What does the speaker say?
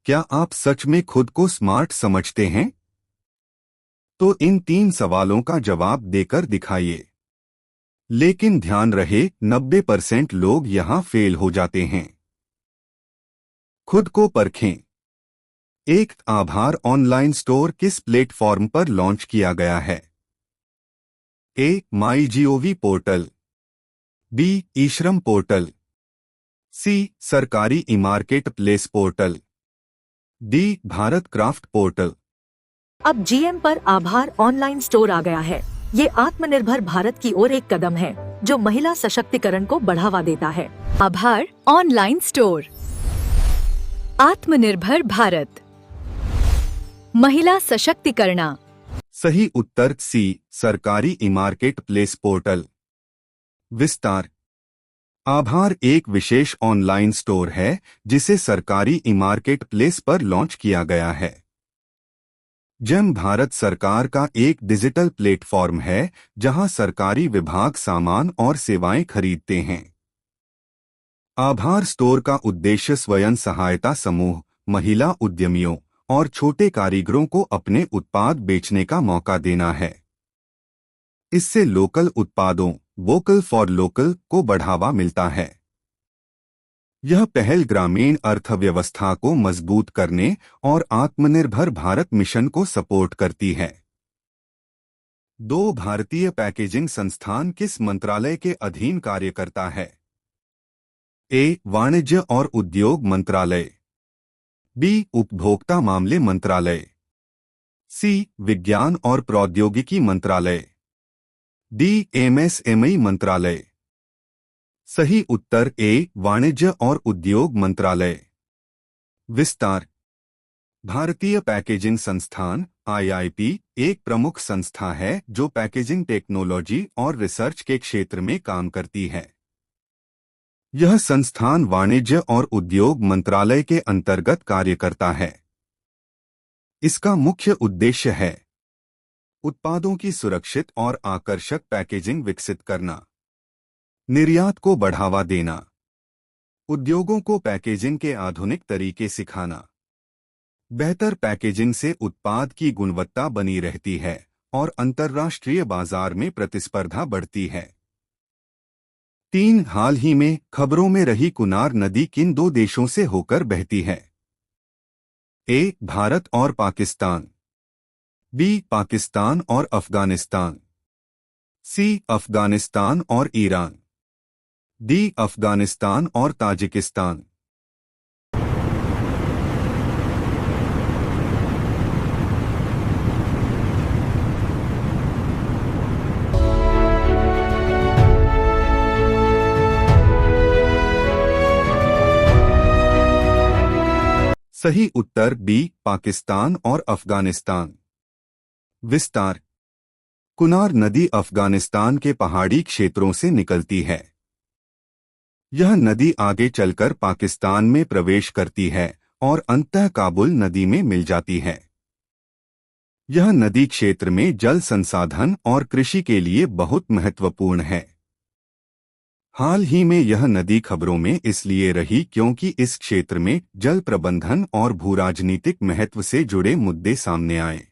क्या आप सच में खुद को स्मार्ट समझते हैं? तो इन 3 सवालों का जवाब देकर दिखाइए। लेकिन ध्यान रहे 90% लोग यहां फेल हो जाते हैं। खुद को परखें। एक आभार ऑनलाइन स्टोर किस प्लेटफॉर्म पर लॉन्च किया गया है? A my gov portal, B e Shram portal, C सरकारी e market place portal, D Bharat craft portal. अब जीएम पर आभार ऑनलाइन स्टोर आ गया है। ये आत्मनिर्भर भारत की ओर एक कदम है जो महिला सशक्तिकरण को बढ़ावा देता है। आभार ऑनलाइन स्टोर, आत्मनिर्भर भारत, महिला सशक्तिकरण। सही उत्तर सी सरकारी ई मार्केट प्लेस पोर्टल। विस्तार। आभार एक विशेष ऑनलाइन स्टोर है जिसे सरकारी ई मार्केट प्लेस पर लॉन्च किया गया है। जेम भारत सरकार का एक डिजिटल प्लेटफॉर्म है जहां सरकारी विभाग सामान और सेवाएं खरीदते हैं। आभार स्टोर का उद्देश्य स्वयं सहायता समूह, महिला उद्यमियों और छोटे कारीगरों को अपने उत्पाद बेचने का मौका देना है। इससे लोकल उत्पादों, वोकल फॉर लोकल को बढ़ावा मिलता है। यह पहल ग्रामीण अर्थव्यवस्था को मजबूत करने और आत्मनिर्भर भारत मिशन को सपोर्ट करती है। 2 भारतीय पैकेजिंग संस्थान किस मंत्रालय के अधीन कार्य करता है? ए वाणिज्य और उद्योग मंत्रालय, बी उपभोक्ता मामले मंत्रालय, सी विज्ञान और प्रौद्योगिकी मंत्रालय, डी एमएसएमई मंत्रालय। सही उत्तर ए वाणिज्य और उद्योग मंत्रालय। विस्तार। भारतीय पैकेजिंग संस्थान आईआईपी एक प्रमुख संस्था है जो पैकेजिंग टेक्नोलॉजी और रिसर्च के क्षेत्र में काम करती है। यह संस्थान वाणिज्य और उद्योग मंत्रालय के अंतर्गत कार्य करता है। इसका मुख्य उद्देश्य है उत्पादों की सुरक्षित और आकर्षक पैकेजिंग विकसित करना, निर्यात को बढ़ावा देना, उद्योगों को पैकेजिंग के आधुनिक तरीके सिखाना। बेहतर पैकेजिंग से उत्पाद की गुणवत्ता बनी रहती है और अंतर्राष्ट्रीय बाजार में प्रतिस्पर्धा बढ़ती है। 3 हाल ही में खबरों में रही कुनार नदी किन 2 देशों से होकर बहती है? ए भारत और पाकिस्तान, बी पाकिस्तान और अफगानिस्तान, सी अफगानिस्तान और ईरान, डी अफगानिस्तान और ताजिकिस्तान। सही उत्तर बी पाकिस्तान और अफगानिस्तान। विस्तार। कुनार नदी अफगानिस्तान के पहाड़ी क्षेत्रों से निकलती है। यह नदी आगे चलकर पाकिस्तान में प्रवेश करती है और अंततः काबुल नदी में मिल जाती है। यह नदी क्षेत्र में जल संसाधन और कृषि के लिए बहुत महत्वपूर्ण है। हाल ही में यह नदी खबरों में इसलिए रही क्योंकि इस क्षेत्र में जल प्रबंधन और भूराजनीतिक महत्व से जुड़े मुद्दे सामने आए।